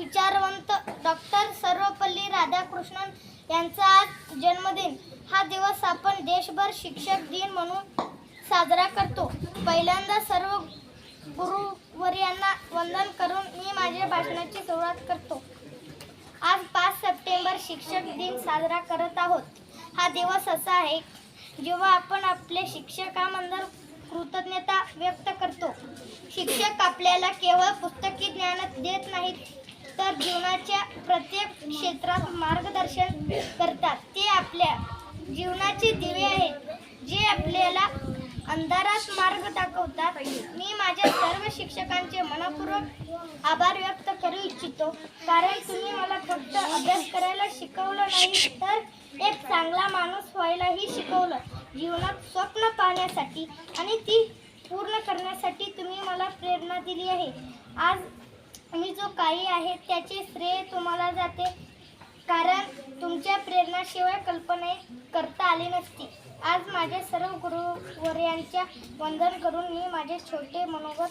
विचारवंत डॉक्टर सर्वपल्ली राधाकृष्णन यांचा आज जन्मदिन. हा दिवस आपण देशभर शिक्षक दिन म्हणून साजरा करतो. पहिल्यांदा सर्व गुरुवर्यांना वंदन करून मी माझ्या भाषणाची सुरुवात करतो. आज 5 सप्टेंबर शिक्षक दिन साजरा करत आहोत. हा दिवस असा आहे जेव्हा आपण आपल्या शिक्षकांबद्दल कृतज्ञता व्यक्त करतो. शिक्षक आपल्याला केवळ पुस्तकी ज्ञान देत नाहीत, तर जीवनाच्या प्रत्येक क्षेत्रात मार्गदर्शन करतात. ते आपल्या जीवनाचे दिवे आहेत, जे आपल्याला अंधारात मार्ग दाखवतात. मी माझ्या सर्व शिक्षकांचे मनपूर्वक आभार व्यक्त करू इच्छितो, कारण तुम्ही मला फक्त अभ्यास करायला शिकवलं नाही, तर एक चांगला माणूस व्हायलाही शिकवलं. जीवनात स्वप्न पाहण्यासाठी आणि ती पूर्ण करण्यासाठी तुम्ही मला प्रेरणा दिली आहे. आज मी जो काही आहे त्याचे श्रेय तुम्हाला जाते, कारण तुमच्या प्रेरणाशिवाय कल्पना करता आली नसती. आज माझ्या सर्व गुरुवर्यांच्या वंदन करून मी माझे छोटे मनोगत